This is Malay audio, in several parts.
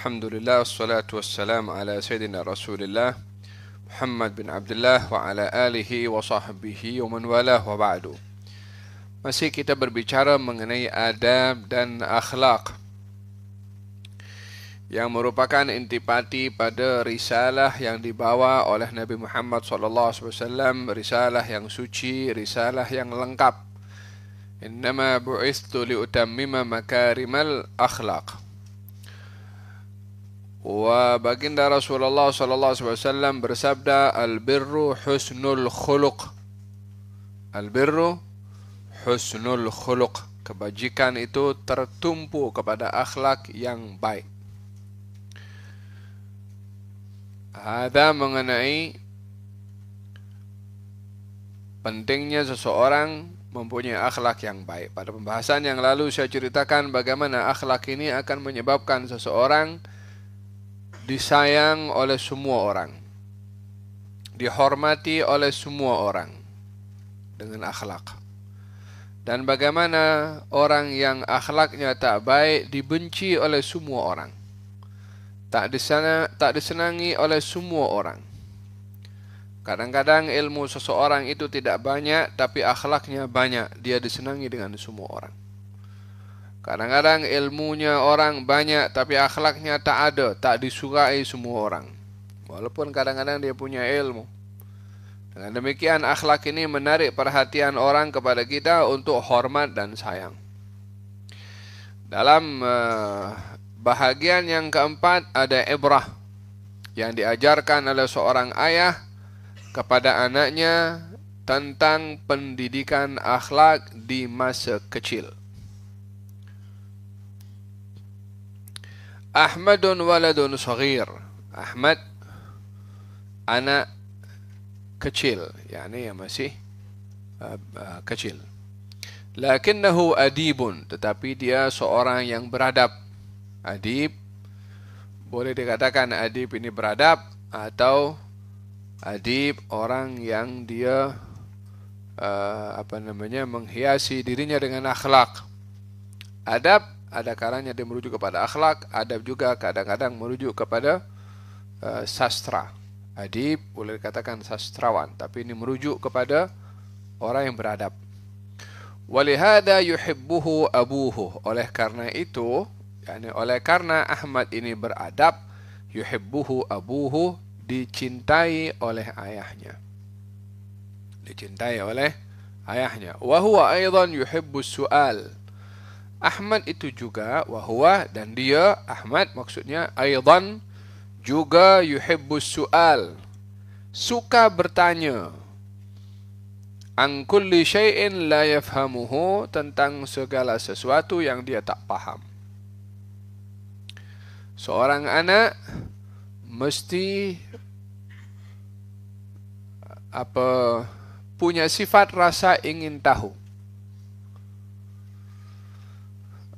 Alhamdulillah, wassalatu wassalamu ala Sayyidina Rasulillah Muhammad bin Abdullah wa ala alihi wa sahbihi wa man walah wa ba'du. Masih kita berbicara mengenai adab dan akhlak yang merupakan intipati pada risalah yang dibawa oleh Nabi Muhammad SAW, risalah yang suci, risalah yang lengkap. Innama bu'ithtu liutammima makarimal akhlaq. Wa baginda Rasulullah SAW bersabda, Al-birru husnul khuluq. Al-birru husnul khuluq. Kebajikan itu tertumpu kepada akhlak yang baik. Ada mengenai pentingnya seseorang mempunyai akhlak yang baik. Pada pembahasan yang lalu saya ceritakan bagaimana akhlak ini akan menyebabkan seseorang disayang oleh semua orang, dihormati oleh semua orang dengan akhlak. Dan bagaimana orang yang akhlaknya tak baik dibenci oleh semua orang, tak disenangi oleh semua orang. Kadang-kadang ilmu seseorang itu tidak banyak, tapi akhlaknya banyak, dia disenangi dengan semua orang. Kadang-kadang ilmunya orang banyak, tapi akhlaknya tak ada, tak disukai semua orang. Walaupun kadang-kadang dia punya ilmu. Dengan demikian akhlak ini menarik perhatian orang kepada kita untuk hormat dan sayang. Dalam bahagian yang keempat ada ibrah yang diajarkan oleh seorang ayah kepada anaknya tentang pendidikan akhlak di masa kecil. Ahmadun waladun saghir. Ahmad anak kecil, yakni yang masih kecil. Lakinnahu adibun, tetapi dia seorang yang beradab. Adib, boleh dikatakan adib ini beradab, atau adib orang yang dia menghiasi dirinya dengan akhlak. Adab ada kalanya dia merujuk kepada akhlak, adab juga kadang-kadang merujuk kepada sastra. Adib boleh dikatakan sastrawan, tapi ini merujuk kepada orang yang beradab. Walihada yuhibbuhu abuhu. Oleh karena itu, oleh karena Ahmad ini beradab, yuhibbuhu abuhu, dicintai oleh ayahnya. Dicintai oleh ayahnya. Wa huwa aidan yuhibbus su'al. Ahmad itu juga, wahwa dan dia, Ahmad maksudnya, aidan juga yuhibbus su'al, suka bertanya, an kulli syai'in la yafhamuhu, tentang segala sesuatu yang dia tak paham. Seorang anak mesti punya sifat rasa ingin tahu.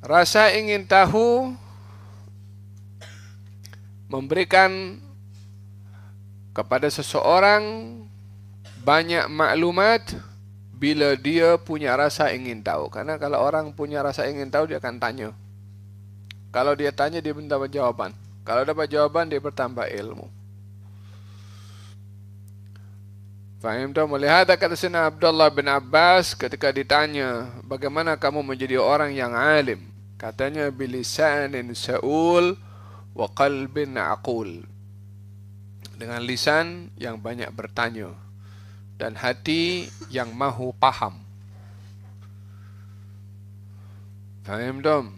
Rasa ingin tahu memberikan kepada seseorang banyak maklumat bila dia punya rasa ingin tahu. Karena kalau orang punya rasa ingin tahu, dia akan tanya. Kalau dia tanya, dia mendapat jawaban. Kalau dapat jawaban, dia bertambah ilmu. Faham tak? Melihat kata Sayyidina Abdullah bin Abbas ketika ditanya, bagaimana kamu menjadi orang yang alim? Katanya, bilisanin sa'ul wa qalbin aqul. Dengan lisan yang banyak bertanya dan hati yang mahu paham. Faham tak?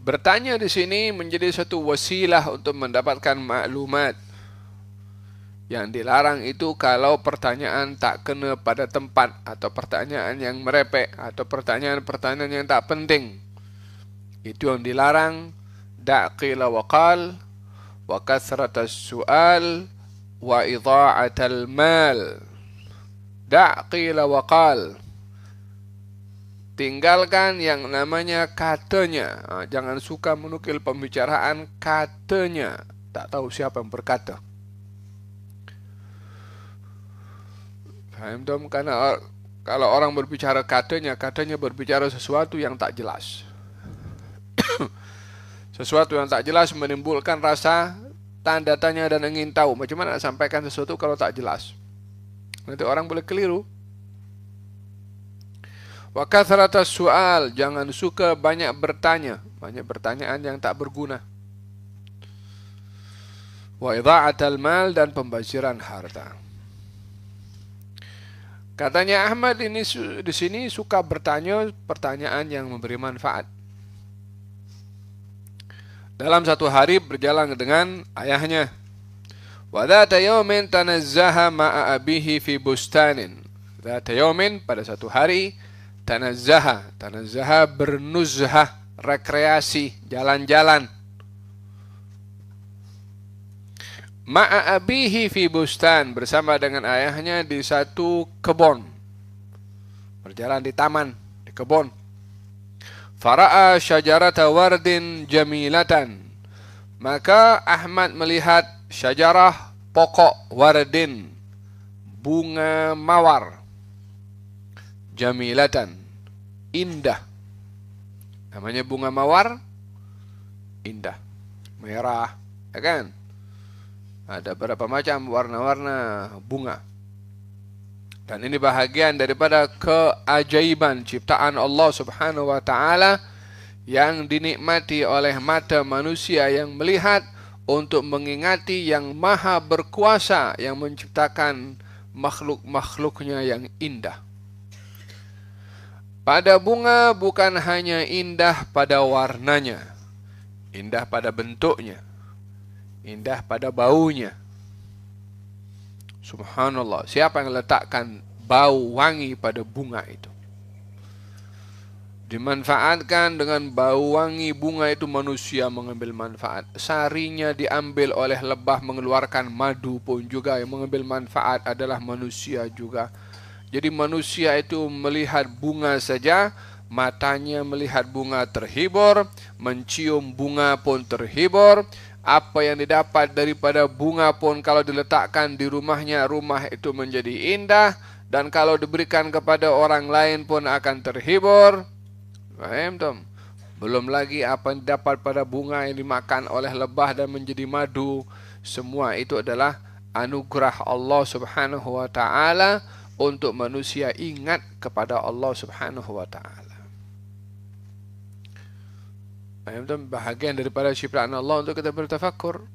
Bertanya di sini menjadi satu wasilah untuk mendapatkan maklumat. Yang dilarang itu kalau pertanyaan tak kena pada tempat, atau pertanyaan yang merepek, atau pertanyaan-pertanyaan yang tak penting. Itu yang dilarang. Da'qila wa qal wa kathratas su'al wa idha'atal mal. Da'qila wa qal, tinggalkan yang namanya katanya. Jangan suka menukil pembicaraan katanya, tak tahu siapa yang berkata. Faham tak? Karena kalau orang berbicara katanya berbicara sesuatu yang tak jelas. Sesuatu yang tak jelas menimbulkan rasa tanda tanya dan ingin tahu. Macam mana nak sampaikan sesuatu kalau tak jelas? Nanti orang boleh keliru. Wa kathratas su'al, jangan suka banyak bertanya, banyak pertanyaan yang tak berguna. Wa idha'atal mal, dan pembaziran harta. Katanya Ahmad ini di sini suka bertanya pertanyaan yang memberi manfaat. Dalam satu hari berjalan dengan ayahnya. Wa dhata yawmin tanazzaha ma'a abihi fi bustanin. Dhata yawmin, pada satu hari, tanazzaha bernuzhah, rekreasi, jalan-jalan. Ma'a abihi fi bustan, bersama dengan ayahnya di satu kebun. Berjalan di taman, di kebun. Fara'a syajarata wardin jamilatan. Maka Ahmad melihat syajarah, pokok wardin, bunga mawar. Jamilatan, indah. Namanya bunga mawar, indah, merah, ya kan? Ada berapa macam warna-warna bunga. Dan ini bahagian daripada keajaiban ciptaan Allah Subhanahu wa ta'ala yang dinikmati oleh mata manusia yang melihat untuk mengingati yang maha berkuasa yang menciptakan makhluk-makhluknya yang indah. Pada bunga bukan hanya indah pada warnanya, indah pada bentuknya, indah pada baunya. Subhanallah, siapa yang letakkan bau wangi pada bunga itu? Dimanfaatkan dengan bau wangi bunga itu, manusia mengambil manfaat. Sarinya diambil oleh lebah mengeluarkan madu pun juga yang mengambil manfaat adalah manusia juga. Jadi manusia itu melihat bunga saja, matanya melihat bunga terhibur, mencium bunga pun terhibur. Apa yang didapat daripada bunga pun kalau diletakkan di rumahnya, rumah itu menjadi indah. Dan kalau diberikan kepada orang lain pun akan terhibur. Faham tak? Belum lagi apa yang didapat pada bunga yang dimakan oleh lebah dan menjadi madu. Semua itu adalah anugerah Allah Subhanahu wa ta'ala untuk manusia ingat kepada Allah Subhanahu wa ta'ala. Bahagian daripada ciptaan Allah untuk kita bertafakkur.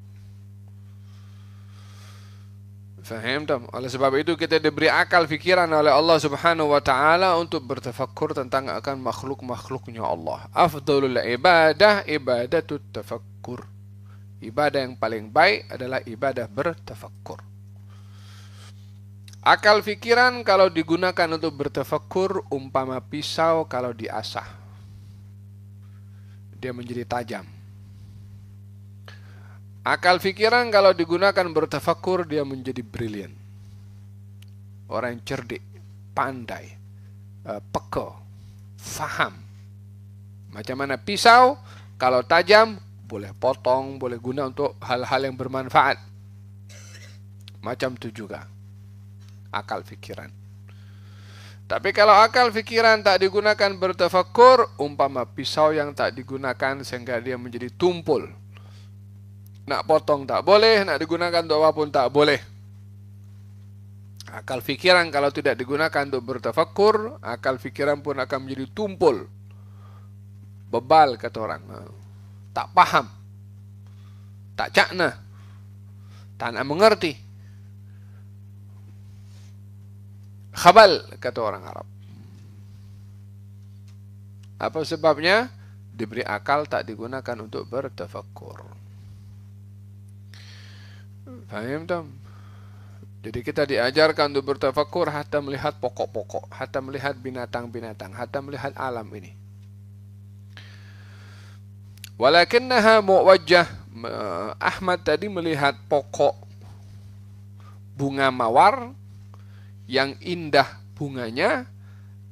Faham tak? Oleh sebab itu kita diberi akal fikiran oleh Allah Subhanahu wa ta'ala untuk bertafakkur tentang akan makhluk-makhluknya Allah. Afdalul ibadah ibadatut tafakkur. Ibadah yang paling baik adalah ibadah bertafakkur. Akal fikiran kalau digunakan untuk bertafakkur umpama pisau kalau diasah, dia menjadi tajam. Akal fikiran kalau digunakan bertafakkur, dia menjadi brilian. Orang yang cerdik, pandai, peka, faham. Macam mana pisau kalau tajam, boleh potong, boleh guna untuk hal-hal yang bermanfaat. Macam itu juga akal fikiran. Tapi kalau akal fikiran tak digunakan bertafakkur, umpama pisau yang tak digunakan sehingga dia menjadi tumpul. Nak potong tak boleh, nak digunakan untuk apa pun tak boleh. Akal fikiran kalau tidak digunakan untuk bertafakkur, akal fikiran pun akan menjadi tumpul. Bebal kata orang. Tak paham. Tak cakna. Tak nak mengerti. Khabal kata orang Arab. Apa sebabnya? Diberi akal tak digunakan untuk bertafakkur. Faham tak? Jadi kita diajarkan untuk bertafakkur hatta melihat pokok-pokok, hatta melihat binatang-binatang, hatta melihat alam ini. Walakinnaha muwajjah. Ahmad tadi melihat pokok bunga mawar yang indah bunganya,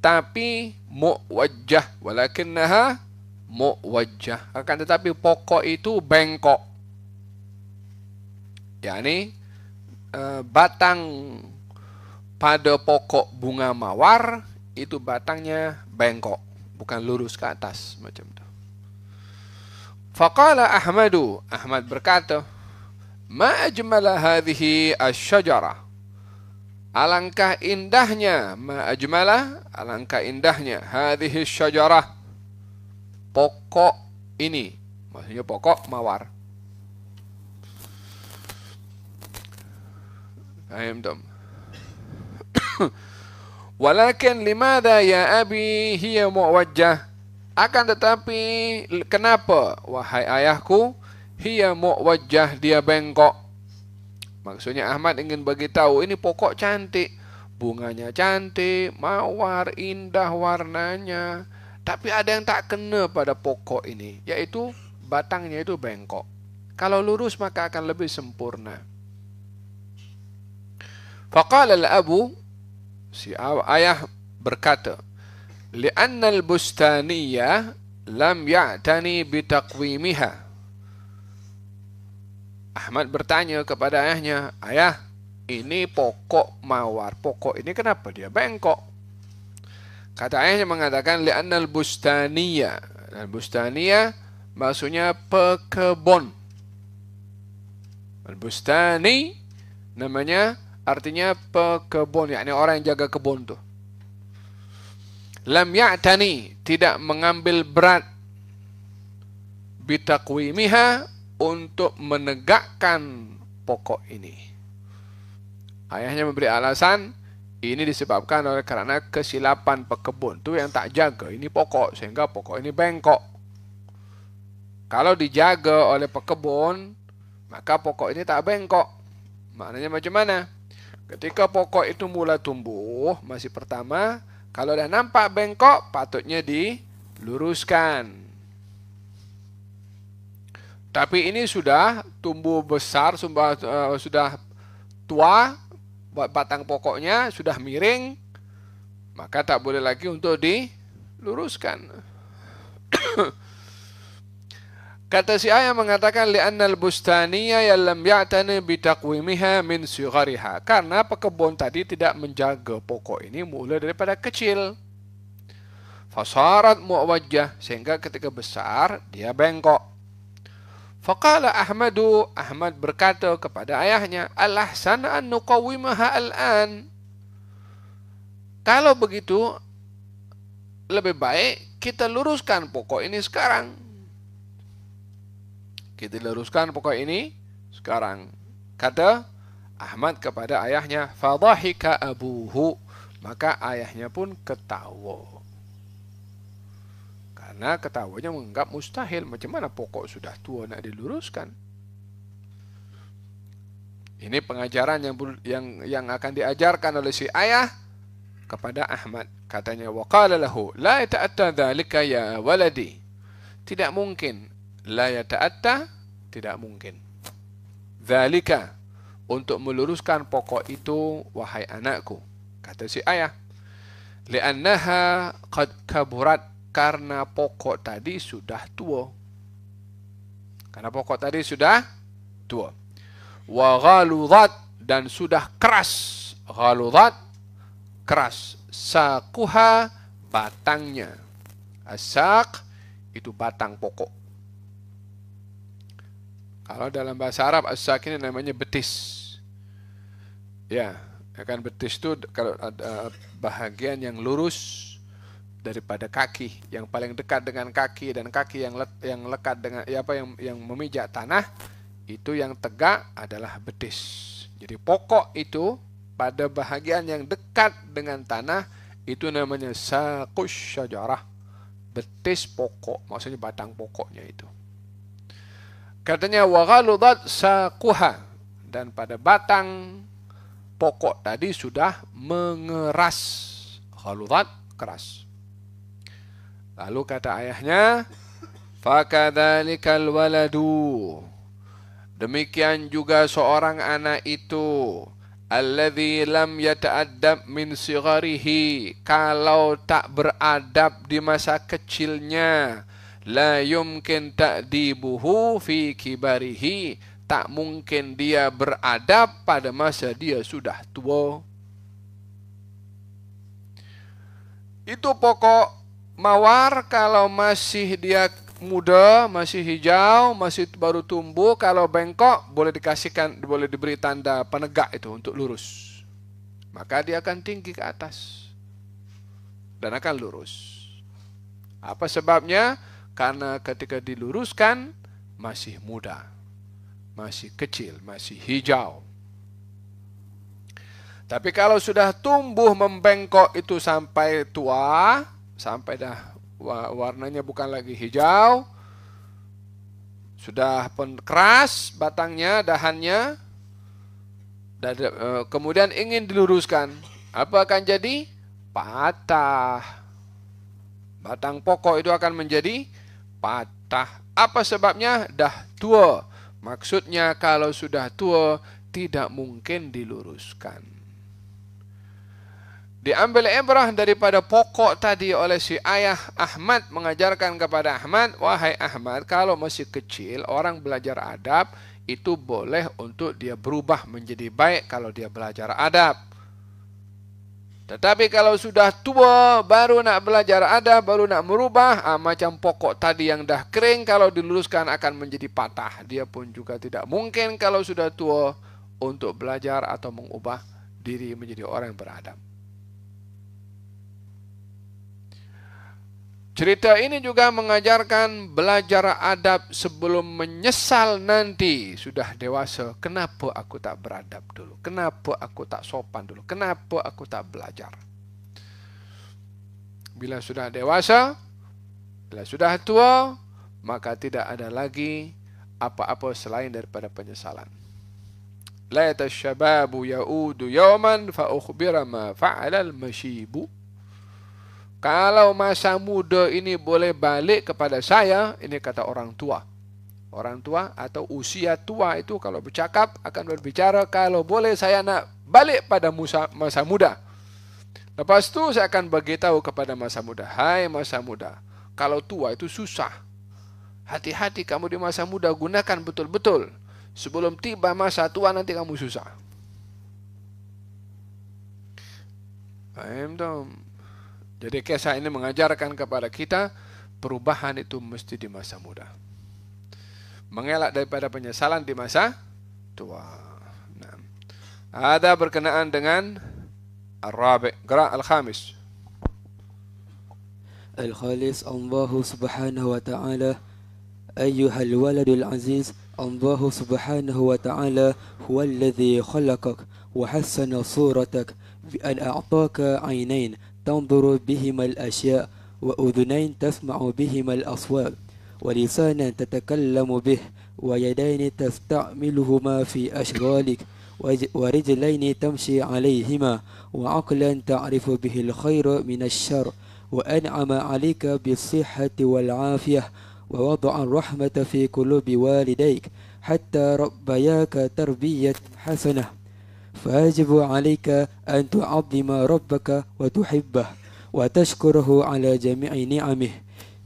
tapi muwajjah. Walakinnaha muwajjah. Akan tetapi pokok itu bengkok. yakni batang pada pokok bunga mawar itu batangnya bengkok, bukan lurus ke atas macam itu. Faqala Ahmadu, Ahmad berkata, ma ajmala hadhihi asy-syajarah. Alangkah indahnya, ma ajmala, alangkah indahnya hadhihi asy-syajarah, pokok ini, maksudnya pokok mawar. Faham tak? Walakin limadha ya abi hiya muwajjah. Akan tetapi kenapa wahai ayahku hiya muwajjah, dia bengkok. Maksudnya Ahmad ingin bagi tahu ini pokok cantik, bunganya cantik, mawar, indah warnanya, tapi ada yang tak kena pada pokok ini, yaitu batangnya itu bengkok. Kalau lurus maka akan lebih sempurna. Faqala al-abu, si ayah berkata, li'anna al-bustaniyya lam ya'tani bitaqwimiha. Ahmad bertanya kepada ayahnya, ayah, ini pokok mawar, pokok ini kenapa dia bengkok? Kata ayahnya mengatakan, li'anna al-bustaniyya. Al-bustaniyya maksudnya pekebun. Al-bustani namanya artinya pekebun, yakni orang yang jaga kebun tuh. Lam ya'tani, tidak mengambil berat, bitaqwimiha, untuk menegakkan pokok ini. Ayahnya memberi alasan, ini disebabkan oleh karena kesilapan pekebun itu yang tak jaga ini pokok, sehingga pokok ini bengkok. Kalau dijaga oleh pekebun, maka pokok ini tak bengkok. Maknanya macam mana? Ketika pokok itu mula tumbuh, masih pertama, kalau dah nampak bengkok, patutnya diluruskan. Tapi ini sudah tumbuh besar, sudah tua, batang pokoknya sudah miring, maka tak boleh lagi untuk diluruskan. Kata si ayah mengatakan, li'annal bustaniyya lam ya'tani bitaqwimiha min sighariha, karena pekebun tadi tidak menjaga pokok ini mulai daripada kecil. Fasarat muwajjah, sehingga ketika besar dia bengkok. Faqala Ahmadu, Ahmad berkata kepada ayahnya, al-ahsan an nuqawwimaha al-an. Kalau begitu lebih baik kita luruskan pokok ini sekarang. Kita luruskan pokok ini sekarang. Kata Ahmad kepada ayahnya, fadhahika abuhu, maka ayahnya pun ketawa. Karena ketawanya menganggap mustahil, macam mana pokok sudah tua nak diluruskan. Ini pengajaran yang akan diajarkan oleh si ayah kepada Ahmad. Katanya, wa qala lahu la yata'atta dzalika ya waladi. Tidak mungkin. La yata'atta, tidak mungkin. Dzalika, untuk meluruskan pokok itu, wahai anakku. Kata si ayah, li'annaha qad kaburat, karena pokok tadi sudah tua. Karena pokok tadi sudah tua. Wa ghaludhat, dan sudah keras. Ghaludhat, keras. Saquha, batangnya. As-saq, itu batang pokok. Kalau dalam bahasa Arab, as-saq ini namanya betis. Ya, kan betis itu kalau ada bahagian yang lurus daripada kaki, yang paling dekat dengan kaki, dan kaki yang lekat dengan yang memijak tanah, itu yang tegak adalah betis. Jadi pokok itu pada bahagian yang dekat dengan tanah itu namanya saqus syajarah, betis pokok, maksudnya batang pokoknya itu. Katanya wa ghaludhat saquha, dan pada batang pokok tadi sudah mengeras. Ghaludhat, keras. Lalu kata ayahnya, fakadzalikal waladu, demikian juga seorang anak itu, alladzi lam yata'addab min sigharihi, kalau tak beradab di masa kecilnya, la yumkin ta'dibuhu fi kibarihi, tak mungkin dia beradab pada masa dia sudah tua. Itu pokok mawar kalau masih dia muda, masih hijau, masih baru tumbuh, kalau bengkok boleh diberi tanda penegak itu untuk lurus. Maka dia akan tinggi ke atas dan akan lurus. Apa sebabnya? Karena ketika diluruskan masih muda, masih kecil, masih hijau. Tapi kalau sudah tumbuh membengkok itu sampai tua, sampai dah warnanya bukan lagi hijau, sudah pun keras batangnya, dahannya, kemudian ingin diluruskan, apa akan jadi? Patah. Batang pokok itu akan menjadi patah. Apa sebabnya? Dah tua. Maksudnya kalau sudah tua tidak mungkin diluruskan. Diambil ibrah daripada pokok tadi oleh si ayah Ahmad, mengajarkan kepada Ahmad, wahai Ahmad, kalau masih kecil orang belajar adab itu boleh untuk dia berubah menjadi baik kalau dia belajar adab. Tetapi kalau sudah tua baru nak belajar adab, baru nak merubah, macam pokok tadi yang dah kering, kalau diluruskan akan menjadi patah. Dia pun juga tidak mungkin kalau sudah tua untuk belajar atau mengubah diri menjadi orang yang beradab. Cerita ini juga mengajarkan belajar adab sebelum menyesal nanti sudah dewasa. Kenapa aku tak beradab dulu? Kenapa aku tak sopan dulu? Kenapa aku tak belajar? Bila sudah dewasa, bila sudah tua, maka tidak ada lagi apa-apa selain daripada penyesalan. Laita syababu ya'udu yawman fa ukhbira ma fa'ala al-mashibu. Kalau masa muda ini boleh balik kepada saya, ini kata orang tua. Orang tua atau usia tua itu kalau bercakap akan berbicara, kalau boleh saya nak balik pada masa muda. Lepas tu saya akan beritahu kepada masa muda, hai masa muda, kalau tua itu susah. Hati-hati kamu di masa muda, gunakan betul-betul. Sebelum tiba masa tua nanti kamu susah. Paham tak? Jadi kisah ini mengajarkan kepada kita perubahan itu mesti di masa muda. Mengelak daripada penyesalan di masa tua. Nah, ada berkenaan dengan Ar-Rabi', Qira' Al-Khamis. Al-Khalis Allah subhanahu wa ta'ala Ayyuhal waladul aziz Allah subhanahu wa ta'ala huwa alladhi khalaqak wa hassana suratak bi an a'taka 'aynayn تنظر بهما الأشياء وأذنين تسمع بهما الأصوات ولسانا تتكلم به ويدين تستعملهما في أشغالك ورجلين تمشي عليهما وعقلا تعرف به الخير من الشر وأنعم عليك بالصحة والعافية ووضع الرحمة في قلوب والديك حتى ربياك تربية حسنة فيجب عليك أن تعظم ربك وتحبه وتشكره على جميع نعمه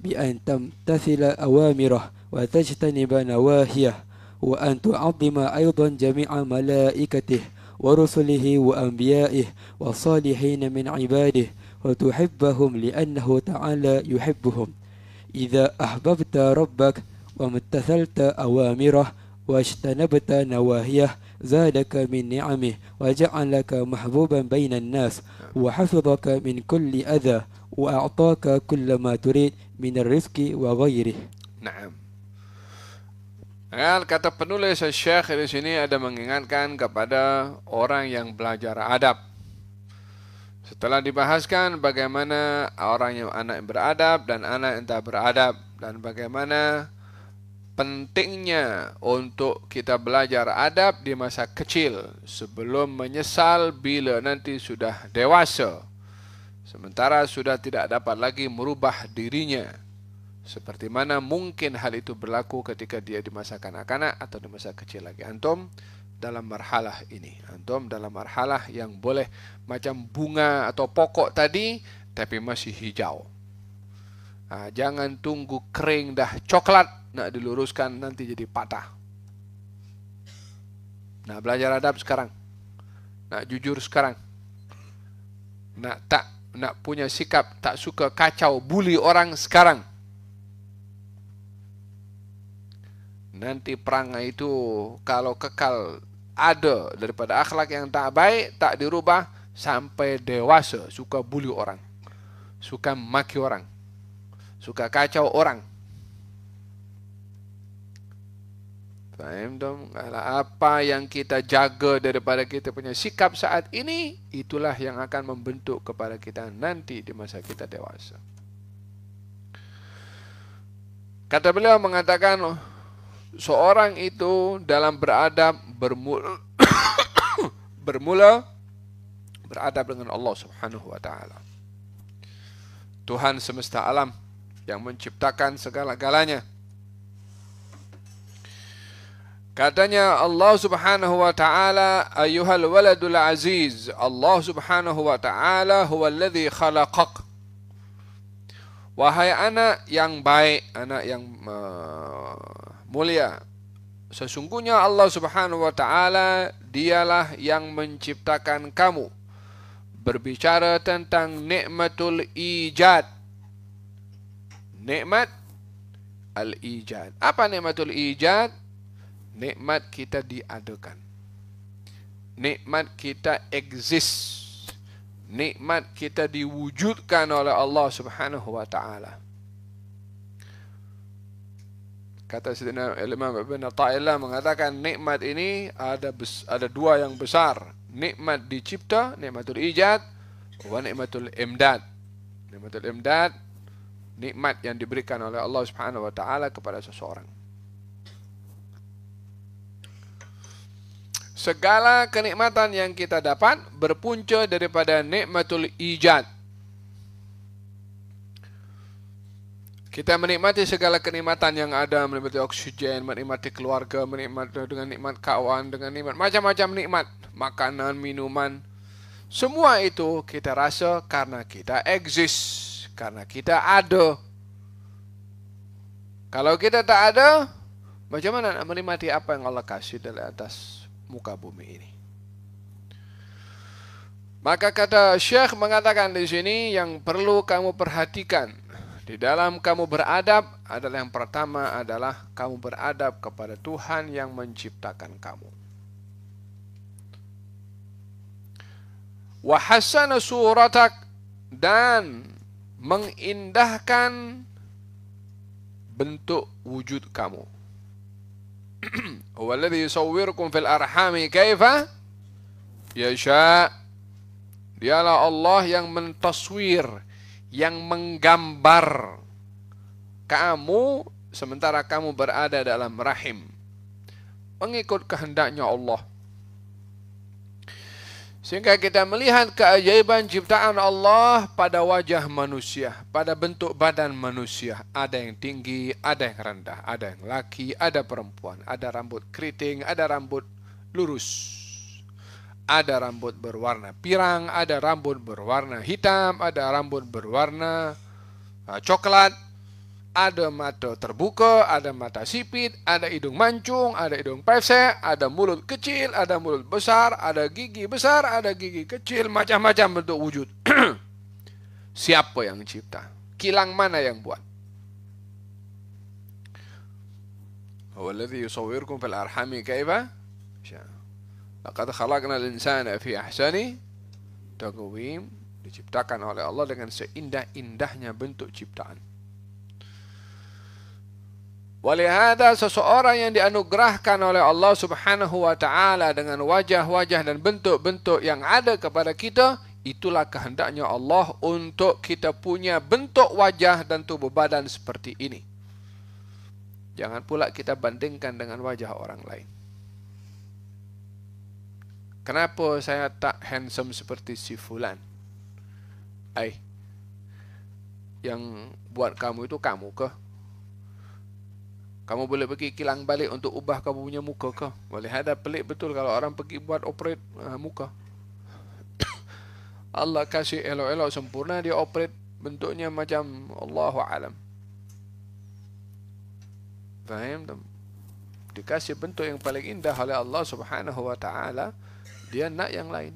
بأن تمتثل أوامره وتجتنب نواهيه وأن تعظم أيضا جميع ملائكته ورسله وأنبيائه والصالحين من عباده وتحبهم لأنه تعالى يحبهم إذا أحببت ربك وامتثلت أوامره واجتنبت نواهيه زادك من نعمه وجعلك محبوبا بين الناس وحفظك من كل أذى وأعطاك كل ما تريد من الرزق وغيره. Naam. Kata penulis Syekh di sini ada mengingatkan kepada orang yang belajar adab. Setelah dibahaskan bagaimana orang yang anak yang beradab dan anak yang tak beradab, dan bagaimana pentingnya untuk kita belajar adab di masa kecil sebelum menyesal bila nanti sudah dewasa, sementara sudah tidak dapat lagi merubah dirinya. Seperti mana mungkin hal itu berlaku ketika dia di masa kanak-kanak atau di masa kecil lagi. Antum dalam marhalah ini, antum dalam marhalah yang boleh macam bunga atau pokok tadi tapi masih hijau. Jangan tunggu kering dah coklat nak diluruskan nanti jadi patah. Nak belajar adab sekarang, nak jujur sekarang, nak punya sikap tak suka kacau, bully orang sekarang. nanti perangai itu kalau kekal ada daripada akhlak yang tak baik, tak dirubah sampai dewasa, suka bully orang, suka maki orang, suka kacau orang. Faham dong? Apa yang kita jaga daripada kita punya sikap saat ini, itulah yang akan membentuk kepada kita nanti di masa kita dewasa. Kata beliau mengatakan, seorang itu dalam beradab bermula beradab dengan Allah Subhanahu wa taala. Tuhan semesta alam yang menciptakan segala-galanya. Katanya Allah Subhanahu wa taala, ayyuhal waladul aziz, Allah Subhanahu wa taala huwallazi khalaqak. Wahai anak yang baik, anak yang mulia, sesungguhnya Allah Subhanahu wa taala dialah yang menciptakan kamu. Berbicara tentang nikmatul ijad. Nikmat al-ijad. Apa nikmatul ijad? Nikmat kita diadakan, nikmat kita exist, nikmat kita diwujudkan oleh Allah Subhanahu wa taala. Kata Sayyidina Imam Ibn Athaillah mengatakan nikmat ini ada dua yang besar, nikmat dicipta, nikmatul ijad, wa nikmatul imdad. Nikmatul imdad, nikmat yang diberikan oleh Allah Subhanahu wa taala kepada seseorang. Segala kenikmatan yang kita dapat berpunca daripada nikmatul ijad. Kita menikmati segala kenikmatan yang ada, menikmati oksigen, menikmati keluarga, menikmati dengan nikmat kawan, dengan nikmat macam-macam nikmat, makanan, minuman. Semua itu kita rasa karena kita exist, karena kita ada. Kalau kita tak ada, macam mana nak menikmati apa yang Allah kasih dari atas muka bumi ini? Maka kata Syekh mengatakan di sini, yang perlu kamu perhatikan di dalam kamu beradab adalah, yang pertama adalah kamu beradab kepada Tuhan yang menciptakan kamu. Wa hassana suratak, dan mengindahkan bentuk wujud kamu. Huwa alladhi yusawwirukum fil arhami kaifa yasha. Dialah Allah yang mentaswir, yang menggambar kamu sementara kamu berada dalam rahim, mengikut kehendaknya Allah. Sehingga kita melihat keajaiban ciptaan Allah pada wajah manusia, pada bentuk badan manusia. Ada yang tinggi, ada yang rendah, ada yang laki, ada perempuan, ada rambut keriting, ada rambut lurus, ada rambut berwarna pirang, ada rambut berwarna hitam, ada rambut berwarna coklat, ada mata terbuka, ada mata sipit, ada hidung mancung, ada hidung pesek, ada mulut kecil, ada mulut besar, ada gigi besar, ada gigi kecil, macam-macam bentuk wujud. Siapa yang cipta? Kilang mana yang buat? Huwallazi yusawwirukum fil arhami kaifa yasha. Laqad khalaqnal insana fi ahsani taqwim. Diciptakan oleh Allah dengan seindah-indahnya bentuk ciptaan. Walihada, seseorang yang dianugerahkan oleh Allah Subhanahu wa taala dengan wajah-wajah dan bentuk-bentuk yang ada kepada kita, itulah kehendaknya Allah untuk kita punya bentuk wajah dan tubuh badan seperti ini. Jangan pula kita bandingkan dengan wajah orang lain. Kenapa saya tak handsome seperti si fulan? Yang buat kamu itu kamu ke? Kamu boleh pergi kilang balik untuk ubah kamu punya muka ke? Boleh ada, pelik betul kalau orang pergi buat operate muka. Allah kasih elok-elok sempurna, dia operate bentuknya macam Allahu a'lam. Faham tak? Dikasih bentuk yang paling indah oleh Allah Subhanahu wa taala, dia nak yang lain.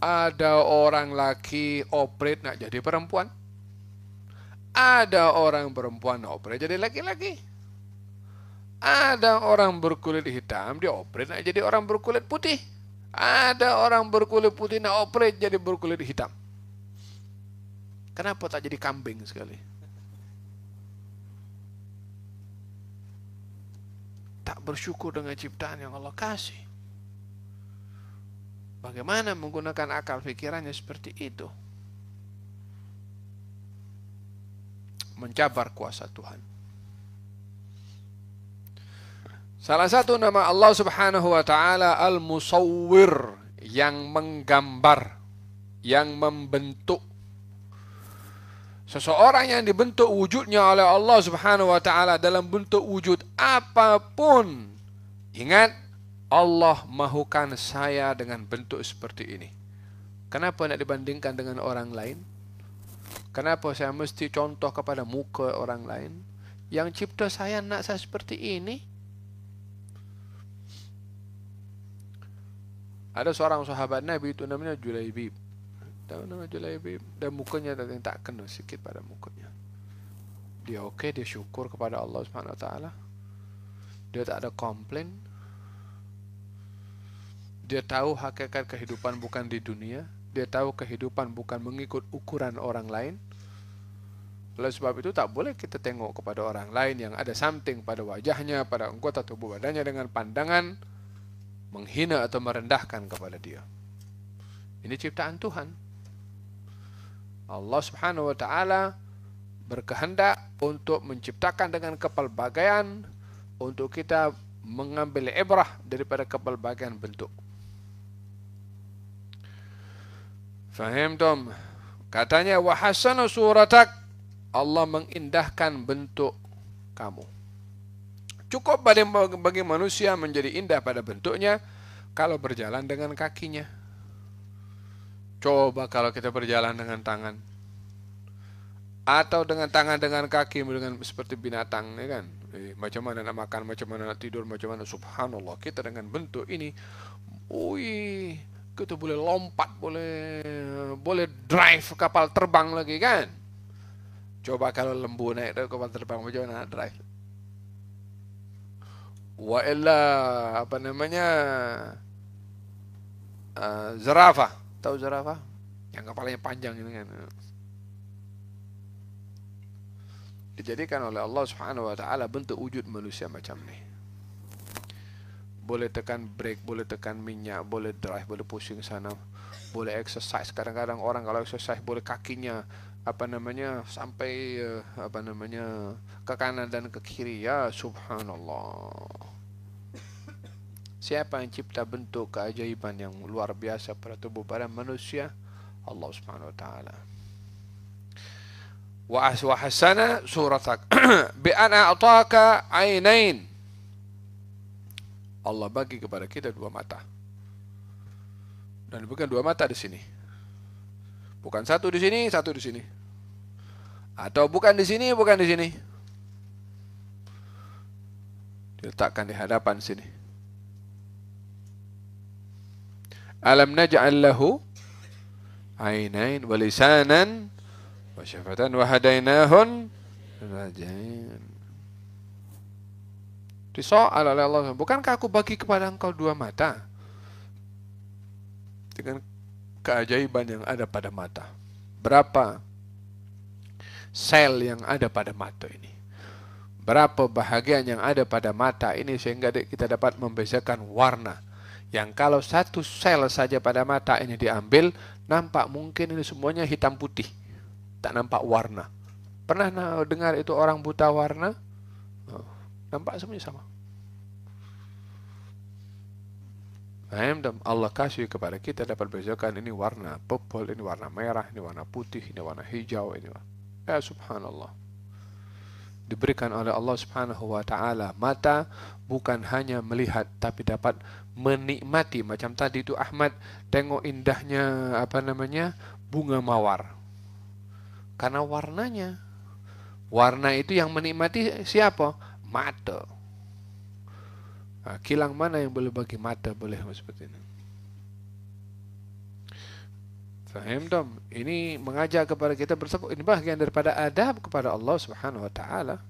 Ada orang laki operate nak jadi perempuan. Ada orang perempuan operate jadi laki-laki. Ada orang berkulit hitam, dia operate nak jadi orang berkulit putih. Ada orang berkulit putih nak operate jadi berkulit hitam. Kenapa tak jadi kambing sekali? Tak bersyukur dengan ciptaan yang Allah kasih. Bagaimana menggunakan akal fikirannya seperti itu? Mencabar kuasa Tuhan. Salah satu nama Allah Subhanahu wa taala Al-Musawwir, yang menggambar, yang membentuk. Seseorang yang dibentuk wujudnya oleh Allah Subhanahu wa taala dalam bentuk wujud apapun. Ingat, Allah mahukan saya dengan bentuk seperti ini. Kenapa nak dibandingkan dengan orang lain? Kenapa saya mesti contoh kepada muka orang lain? Yang cipta saya nak saya seperti ini? Ada seorang sahabat Nabi itu namanya Julaibib. Tahu nama Julaibib? Dan mukanya tak kena sikit pada mukanya. Dia okey, dia syukur kepada Allah Subhanahu wa taala. Dia tak ada komplain. Dia tahu hakikat kehidupan bukan di dunia. Dia tahu kehidupan bukan mengikut ukuran orang lain. Oleh sebab itu tak boleh kita tengok kepada orang lain yang ada something pada wajahnya, pada anggota tubuh badannya dengan pandangan menghina atau merendahkan kepada dia. Ini ciptaan Tuhan. Allah Subhanahu wa taala berkehendak untuk menciptakan dengan kepelbagaian untuk kita mengambil ibrah daripada kepelbagaian bentuk. Fahimtum? Katanya wa hasana suratak, Allah mengindahkan bentuk kamu. Cukup bagi manusia menjadi indah pada bentuknya kalau berjalan dengan kakinya. Coba kalau kita berjalan dengan tangan, atau dengan tangan dengan kaki, dengan seperti binatang, ya kan? Macam mana nak makan, macam mana nak tidur, macam mana, subhanallah, kita dengan bentuk ini, kita boleh lompat, boleh drive kapal terbang lagi, kan? Coba kalau lembu naik dari kapal terbang, macam mana nak drive? Wa illa zirafah. Tahu zirafah? Yang kepalanya panjang ini kan. Dijadikan oleh Allah Subhanahu wa taala bentuk wujud manusia macam ni. Boleh tekan brake, boleh tekan minyak, boleh drive, boleh pusing sana, boleh exercise. Kadang-kadang orang kalau exercise boleh kakinya sampai ke kanan dan ke kiri. Ya subhanallah. Siapa yang cipta bentuk keajaiban yang luar biasa pada tubuh badan manusia? Allah Subhanahu wa taala. Wa hasana suratak bi an a'taka ainain. Allah bagi kepada kita dua mata. Dan bukan dua mata di sini. Bukan satu di sini, satu di sini. Atau bukan di sini, bukan di sini. Diletakkan di hadapan sini. Alam naj'al lahu ainain wa lisanan wa syafatan wa hadainahun najdain. Disoal oleh Allah, bukankah aku bagi kepada engkau dua mata? Dengan keajaiban yang ada pada mata. Berapa sel yang ada pada mata ini? Berapa bahagian yang ada pada mata ini sehingga kita dapat membezakan warna. Yang kalau satu sel saja pada mata ini diambil, nampak mungkin ini semuanya hitam putih. Tak nampak warna. Pernah dengar itu orang buta warna? Nampak semuanya sama. Allah kasih kepada kita dapat bezakan ini warna purple, ini warna merah, ini warna putih, ini warna hijau, ini warna. Ya subhanallah. Diberikan oleh Allah Subhanahu wa taala mata bukan hanya melihat tapi dapat menikmati. Macam tadi itu Ahmad tengok indahnya bunga mawar. Karena warnanya. Warna itu yang menikmati siapa? Mata. Kilang mana yang boleh bagi mata boleh seperti ini. Faham dong? Ini mengajak kepada kita bersabuk. Ini bahagian daripada adab kepada Allah Subhanahu wa taala.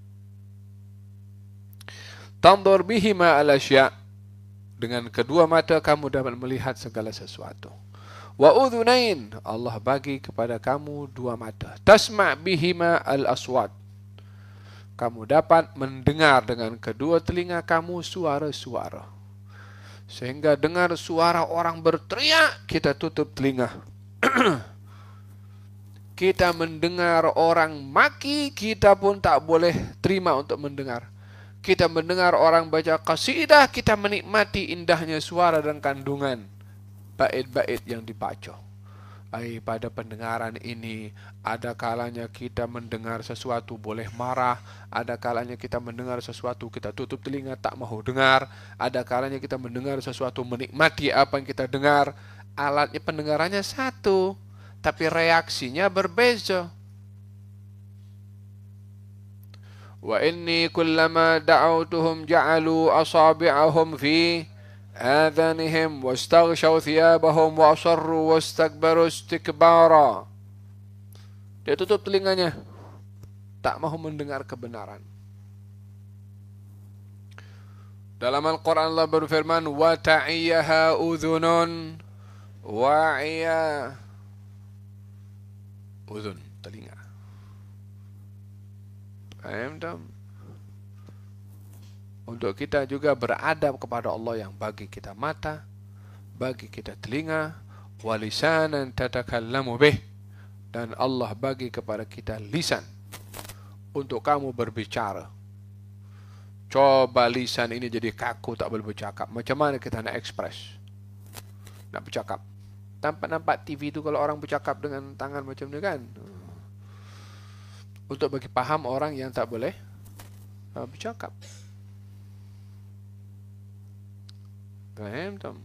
Tanzur bihima al-asya', dengan kedua mata kamu dapat melihat segala sesuatu. Wa udhunain, Allah bagi kepada kamu dua mata. Tasma' bihima al-aswat, kamu dapat mendengar dengan kedua telinga kamu suara-suara. Sehingga dengar suara orang berteriak, kita tutup telinga. Kita mendengar orang maki, kita pun tak boleh terima untuk mendengar. Kita mendengar orang baca qasidah, kita menikmati indahnya suara dan kandungan bait-bait yang dibaca. Pada pendengaran ini, ada kalanya kita mendengar sesuatu boleh marah, ada kalanya kita mendengar sesuatu kita tutup telinga tak mahu dengar, ada kalanya kita mendengar sesuatu menikmati apa yang kita dengar. Alatnya pendengarannya satu, tapi reaksinya berbeza. Wa inni kullama da'awtuhum ja'alu asabi'ahum fi adhanihim wastaghshaw thiyabahum wa asarru wastakbaru istikbara. Dia tutup telinganya, tak mahu mendengar kebenaran. Dalam Al-Quran Allah berfirman, wa ta'iyaha udhunun wa'iya. Udhun, telinga. Faham tak? Untuk kita juga beradab kepada Allah yang bagi kita mata, bagi kita telinga, walisanan tatakallamu bih, dan Allah bagi kepada kita lisan untuk kamu berbicara. Coba lisan ini jadi kaku, tak boleh bercakap. Macam mana kita nak ekspres, nak bercakap? Nampak TV tu kalau orang bercakap dengan tangan macam ni kan. Untuk bagi faham orang yang tak boleh bercakap. Faham tak?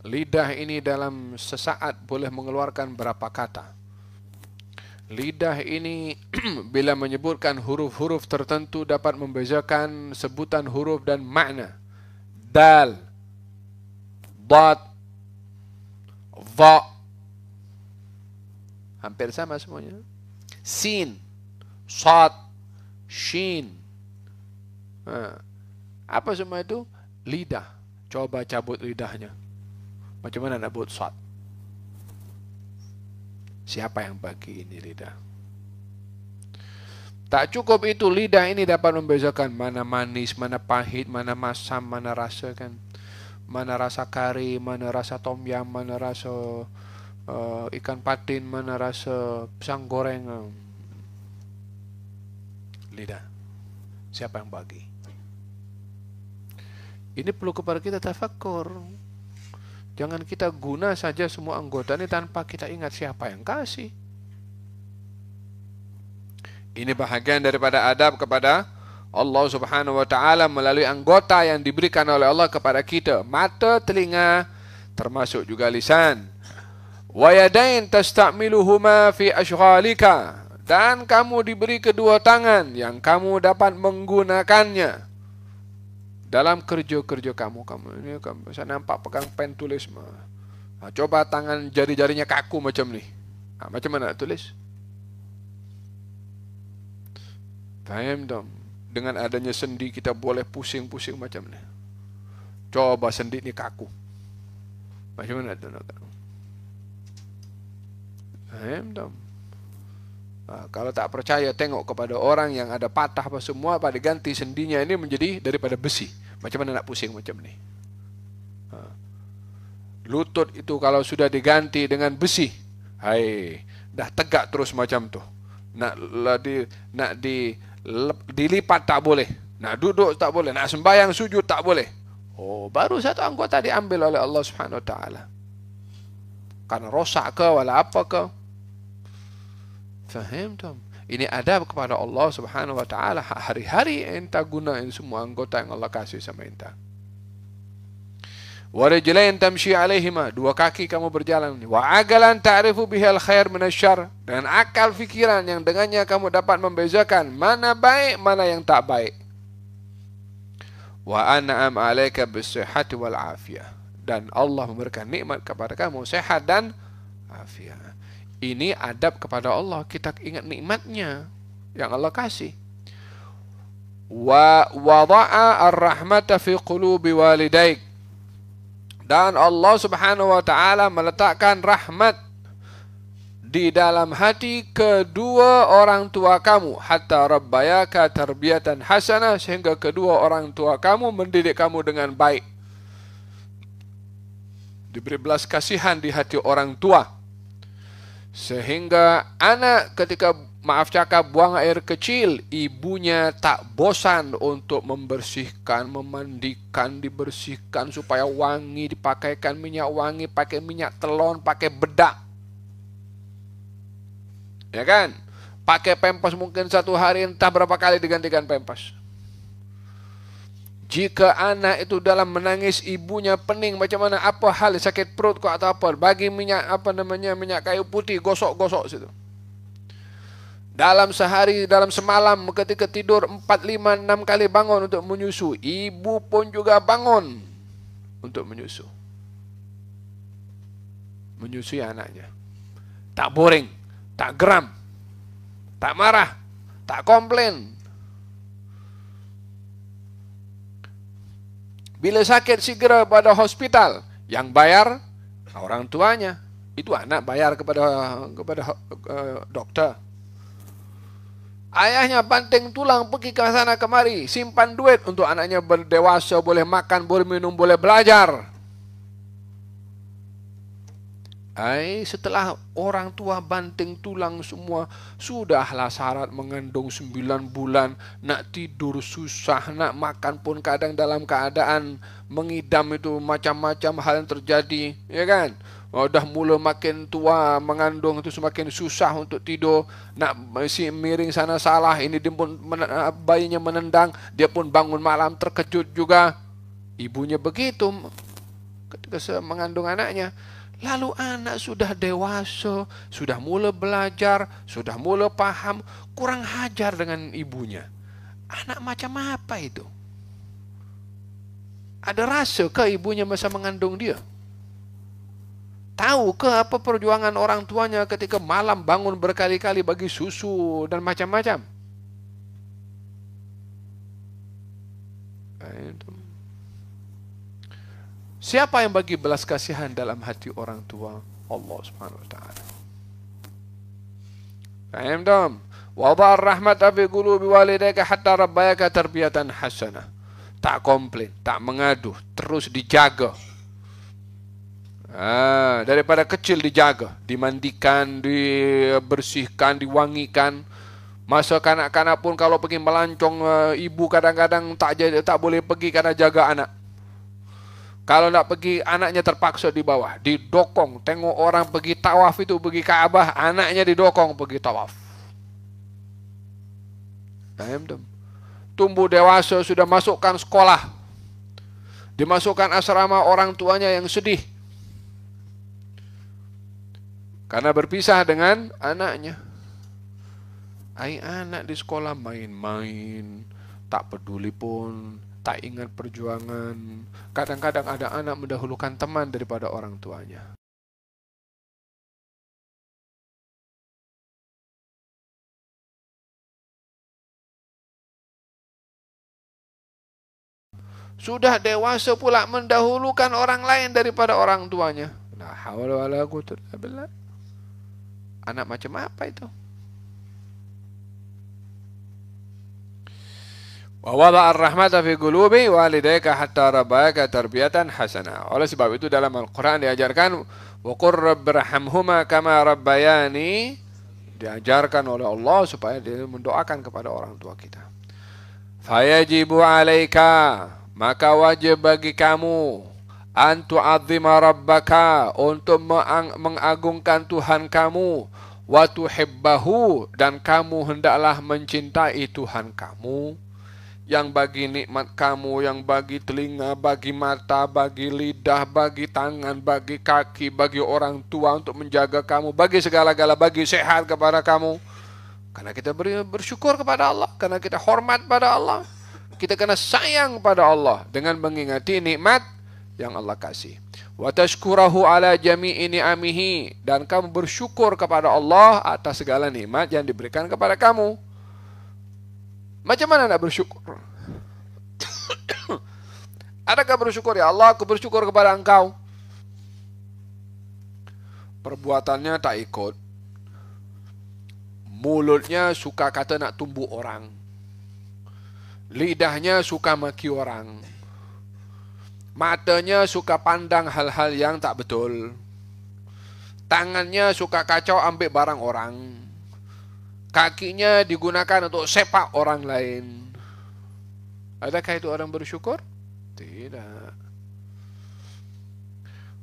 Lidah ini dalam sesaat boleh mengeluarkan berapa kata. Lidah ini bila menyebutkan huruf-huruf tertentu dapat membezakan sebutan huruf dan makna. Dal, dad, dha, hampir sama semuanya. Sin, sad, shin. Apa semua itu? Lidah. Coba cabut lidahnya. Macam mana nak buat sad? Siapa yang bagi ini lidah? Tak cukup itu, lidah ini dapat membezakan mana manis, mana pahit, mana masam, mana rasa kan. Mana rasa kari, mana rasa tom yam, mana rasa ikan patin, mana rasa pisang goreng. Lidah. Siapa yang bagi? Ini perlu kepada kita tafakkur. Jangan kita guna saja semua anggota ini tanpa kita ingat siapa yang kasih. Ini bahagian daripada adab kepada Allah Subhanahu wa ta'ala melalui anggota yang diberikan oleh Allah kepada kita. Mata, telinga, termasuk juga lisan. Wa yadain tasta'miluhuma fi ashghalika, dan kamu diberi kedua tangan yang kamu dapat menggunakannya dalam kerja-kerja kamu. Ini saya nampak pegang pen tulis. Coba tangan jari-jarinya kaku macam ni. Macam mana nak tulis? Faham tak? Dengan adanya sendi kita boleh pusing-pusing macam ni. Coba sendi ni kaku. Macam mana tu nak? Faham tak? Kalau tak percaya, tengok kepada orang yang ada patah apa semua, pada ganti sendinya ini menjadi daripada besi. Macam mana nak pusing macam ni? Lutut itu kalau sudah diganti dengan besi, dah tegak terus macam tu. Nak dilipat tak boleh, nak duduk tak boleh, nak sembahyang sujud tak boleh. Baru satu anggota diambil oleh Allah Subhanahu wa ta'ala. Karena rosak ke wala apa ke. Faham tak? Ini adab kepada Allah Subhanahu wa ta'ala. Hari-hari enta gunain semua anggota yang Allah kasih sama enta. Wa rijlain tamshi alaihima, dua kaki kamu berjalan. Wa agalan ta'rifu bihal khair minasyarr, dengan akal fikiran yang dengannya kamu dapat membezakan mana baik, mana yang tak baik. Wa an'am 'alaika bis-sihhati wal 'afiyah, dan Allah memberikan nikmat kepada kamu sehat dan afiat. Ini adab kepada Allah, kita ingat nikmatnya. yang Allah kasih. Wa wada'a ar-rahmata fi qulubi walidaik, dan Allah Subhanahu wa taala meletakkan rahmat di dalam hati kedua orang tua kamu, hatta rabbayaka tarbiyatan hasanah, sehingga kedua orang tua kamu mendidik kamu dengan baik. Diberi belas kasihan di hati orang tua, sehingga anak ketika maaf cakap buang air kecil, ibunya tak bosan untuk membersihkan, memandikan, dibersihkan supaya wangi, dipakaikan minyak wangi, pakai minyak telon, pakai bedak, ya kan? Pakai pempes mungkin satu hari entah berapa kali digantikan pempes. Jika anak itu dalam menangis, ibunya pening macam mana, apa hal, sakit perut kok atau apa, bagi minyak minyak kayu putih, gosok-gosok situ. Dalam sehari, dalam semalam ketika tidur 4, 5, 6 kali bangun untuk menyusu, ibu pun juga bangun untuk menyusu. Menyusui anaknya. Tak boring, tak geram, tak marah, tak komplain. Bila sakit segera pada hospital, yang bayar orang tuanya. Itu anak bayar kepada dokter. Ayahnya banting tulang pergi ke sana kemari, simpan duit untuk anaknya berdewasa, boleh makan, boleh minum, boleh belajar. Setelah orang tua banting tulang semua, sudahlah syarat mengandung 9 bulan, nak tidur susah, nak makan pun kadang dalam keadaan mengidam, itu macam-macam hal yang terjadi, ya kan? Udah mula makin tua mengandung itu semakin susah untuk tidur, nak si miring sana salah, ini dia pun bayinya menendang, dia pun bangun malam terkejut juga. Ibunya begitu ketika mengandung anaknya. Lalu anak sudah dewasa, sudah mula belajar, sudah mula paham, kurang hajar dengan ibunya. Anak macam apa itu? Ada rasa ke ibunya masa mengandung dia? Tahu ke apa perjuangan orang tuanya ketika malam bangun berkali-kali bagi susu dan macam-macam? Siapa yang bagi belas kasihan dalam hati orang tua? Allah Subhanahu wa taala. Faham tak? Wada'ar rahmata fi qulubi walidayka hatta rabbayaka tarbiyatan hasanah. Tak komplain, tak mengaduh, terus dijaga. Daripada kecil dijaga, dimandikan, dibersihkan, diwangikan. Masa kanak-kanak pun kalau pergi melancong, ibu kadang-kadang tak boleh pergi karena jaga anak. Kalau nak pergi, anaknya terpaksa di bawah, didokong. Tengok orang pergi tawaf itu, pergi Kaabah, anaknya didokong pergi tawaf. Tumbuh dewasa, sudah masukkan sekolah, dimasukkan asrama, orang tuanya yang sedih karena berpisah dengan anaknya. Anak di sekolah main-main, tak peduli pun, tak ingat perjuangan. Kadang-kadang ada anak mendahulukan teman daripada orang tuanya. Sudah dewasa pula mendahulukan orang lain daripada orang tuanya. La haula wala quwwata illa billah. Anak macam apa itu? Wa wada'a ar-rahmata fi qulubi walidayka hatta rabbayaka tarbiyatan hasanah. Oleh sebab itu dalam Al-Quran diajarkan wa qur rabbirhamhuma kama rabbayani, diajarkan oleh Allah supaya dia mendoakan kepada orang tua kita. Fayajibu alaika, maka wajib bagi kamu, an tu'azzima rabbaka, untuk mengagungkan Tuhan kamu, wa tuhibbahu, dan kamu hendaklah mencintai Tuhan kamu, yang bagi nikmat kamu, yang bagi telinga, bagi mata, bagi lidah, bagi tangan, bagi kaki, bagi orang tua untuk menjaga kamu, bagi segala-gala, bagi sehat kepada kamu. Karena kita bersyukur kepada Allah, karena kita hormat pada Allah, kita kena sayang pada Allah dengan mengingati nikmat yang Allah kasih. Wa tashkurahu ala jami'i ni'amihi, dan kamu bersyukur kepada Allah atas segala nikmat yang diberikan kepada kamu. Macam mana nak bersyukur? Adakah bersyukur, ya Allah, aku bersyukur kepada Engkau? Perbuatannya tak ikut. Mulutnya suka kata nak tumbuk orang. Lidahnya suka maki orang. Matanya suka pandang hal-hal yang tak betul. Tangannya suka kacau ambil barang orang. Kakinya digunakan untuk sepak orang lain. Adakah itu orang bersyukur? Tidak.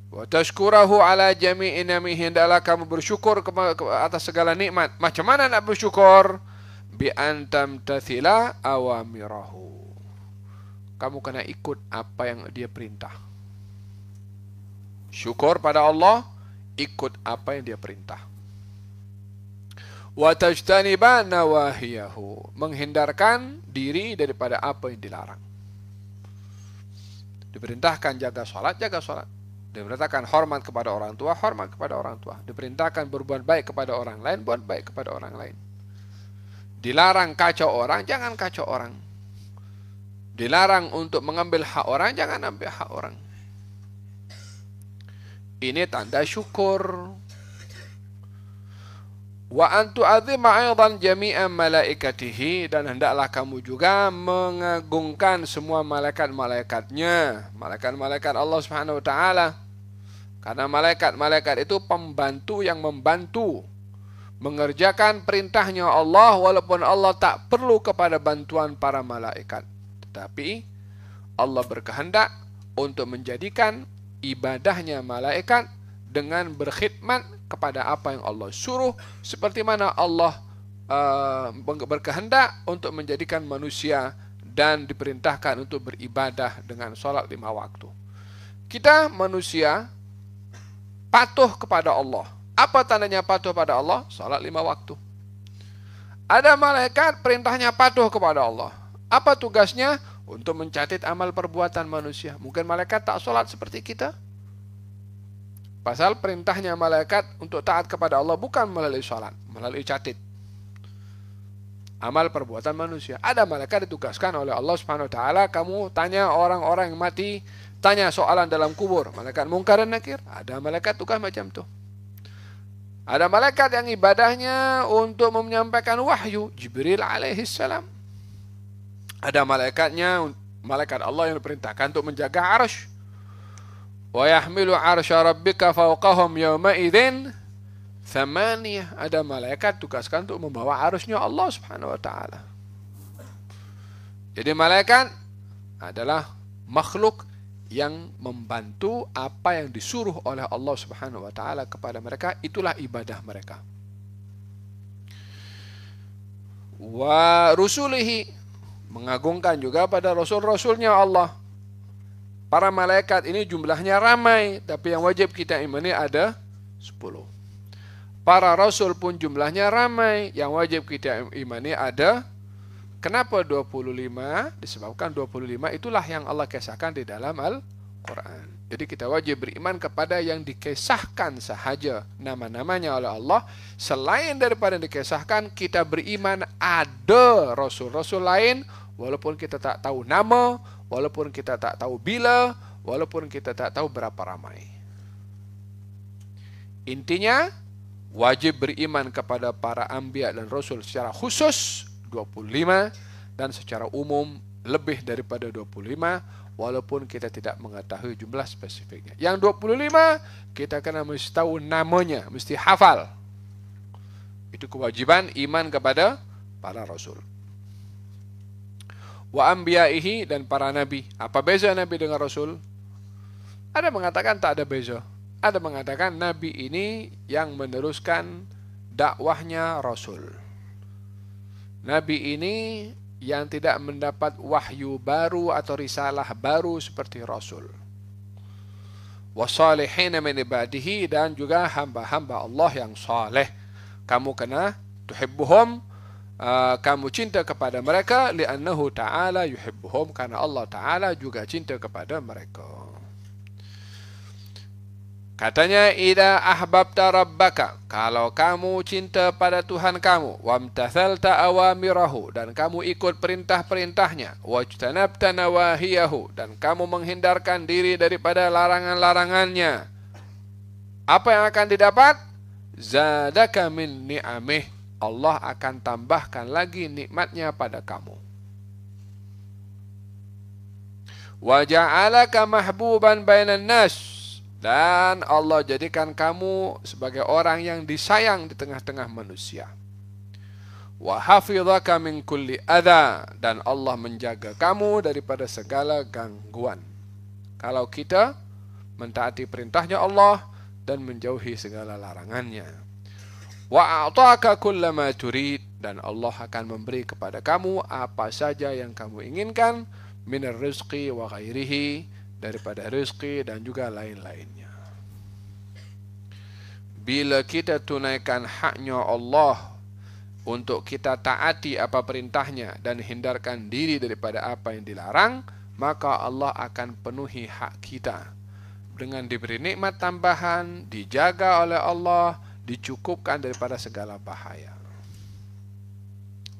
Wa tashkurahu ala jami'i ni'amihi, hendaklah kamu bersyukur atas segala nikmat. Macam mana nak bersyukur? Bi an tamtathila awamirahu. Kamu kena ikut apa yang dia perintah. Syukur pada Allah, ikut apa yang dia perintah. Wa tajtaniba nawahiyahu, menghindarkan diri daripada apa yang dilarang. Diperintahkan jaga salat, jaga salat. Diperintahkan hormat kepada orang tua, hormat kepada orang tua. Diperintahkan berbuat baik kepada orang lain, buat baik kepada orang lain. Dilarang kacau orang, jangan kacau orang. Dilarang untuk mengambil hak orang, jangan ambil hak orang. Ini tanda syukur. Wa antu azima aidan jami'an malaikatihi, dan hendaklah kamu juga mengagungkan semua malaikat-malaikatnya, malaikat-malaikat Allah Subhanahu wa taala. Karena malaikat-malaikat itu pembantu yang membantu mengerjakan perintahnya Allah, walaupun Allah tak perlu kepada bantuan para malaikat. Tetapi Allah berkehendak untuk menjadikan ibadahnya malaikat dengan berkhidmat kepada apa yang Allah suruh, seperti mana Allah berkehendak untuk menjadikan manusia dan diperintahkan untuk beribadah dengan solat 5 waktu. Kita manusia patuh kepada Allah. Apa tandanya patuh pada Allah? Solat 5 waktu. Ada malaikat perintahnya patuh kepada Allah. Apa tugasnya? Untuk mencatat amal perbuatan manusia. Mungkin malaikat tak solat seperti kita. Pasal perintahnya malaikat untuk taat kepada Allah bukan melalui salat, melalui catat amal perbuatan manusia. Ada malaikat ditugaskan oleh Allah Subhanahu wa taala, kamu tanya orang-orang yang mati, tanya soalan dalam kubur, malaikat Munkar dan Nakir. Ada malaikat tugas macam tu. Ada malaikat yang ibadahnya untuk menyampaikan wahyu, Jibril alaihi salam. Ada malaikatnya, malaikat Allah yang diperintahkan untuk menjaga arsy. Wa yahmilu arsya rabbika fawqahum yawma idzin thamaniyah. Ada malaikat tugaskan untuk membawa arsy-Nya Allah Subhanahu wa taala. Jadi malaikat adalah makhluk yang membantu apa yang disuruh oleh Allah Subhanahu wa taala kepada mereka, itulah ibadah mereka. Wa rusulihi, mengagungkan juga pada rasul-rasulnya Allah. Para malaikat ini jumlahnya ramai, tapi yang wajib kita imani ada 10. Para rasul pun jumlahnya ramai, yang wajib kita imani ada. Kenapa 25? Disebabkan 25 itulah yang Allah kisahkan di dalam Al-Quran. Jadi kita wajib beriman kepada yang dikisahkan sahaja nama-namanya oleh Allah. Selain daripada yang dikisahkan, kita beriman ada rasul-rasul lain, walaupun kita tak tahu nama, walaupun kita tak tahu bila, walaupun kita tak tahu berapa ramai. Intinya, wajib beriman kepada para anbiya dan rasul secara khusus 25, dan secara umum lebih daripada 25, walaupun kita tidak mengetahui jumlah spesifiknya. Yang 25, kita kena mesti tahu namanya, mesti hafal. Itu kewajiban iman kepada para rasul. Wa anbiya'ihi, dan para nabi. Apa beza nabi dengan rasul? Ada mengatakan tak ada beza. Ada mengatakan nabi ini yang meneruskan dakwahnya rasul. Nabi ini yang tidak mendapat wahyu baru atau risalah baru seperti rasul. Wassalihina min ibadihi, dan juga hamba-hamba Allah yang saleh. Kamu kena tuhibbuhum, kamu cinta kepada mereka, li'annahu ta'ala yuhibbuhum, karena Allah ta'ala juga cinta kepada mereka. Katanya, idza ahbabta rabbaka, kalau kamu cinta pada Tuhan kamu, wamtathalta awamirahu, dan kamu ikut perintah-perintahnya, wajtanabta nawahiyahu, dan kamu menghindarkan diri daripada larangan-larangannya, apa yang akan didapat? Zadaka min ni'amih, Allah akan tambahkan lagi nikmatnya pada kamu. Wa ja'alaka mahbuban bainan nas, dan Allah jadikan kamu sebagai orang yang disayang di tengah-tengah manusia. Wa hafizaka min kulli adha, dan Allah menjaga kamu daripada segala gangguan. Kalau kita mentaati perintahnya Allah dan menjauhi segala larangannya. Wa a'taka kullama turid, dan Allah akan memberi kepada kamu apa saja yang kamu inginkan, minar rizqi wa ghairihi, daripada rezeki dan juga lain-lainnya. Bila kita tunaikan haknya Allah untuk kita taati apa perintahnya dan hindarkan diri daripada apa yang dilarang, maka Allah akan penuhi hak kita dengan diberi nikmat tambahan, dijaga oleh Allah, dicukupkan daripada segala bahaya.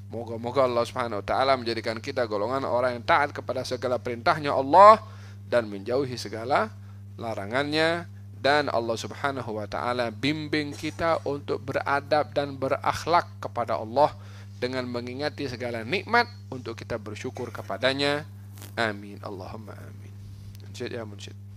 Moga-moga Allah Subhanahu wa taala menjadikan kita golongan orang yang taat kepada segala perintahnya Allah dan menjauhi segala larangannya, dan Allah Subhanahu wa taala bimbing kita untuk beradab dan berakhlak kepada Allah dengan mengingati segala nikmat untuk kita bersyukur kepadanya. Amin Allahumma amin. Munsyid ya munsyid.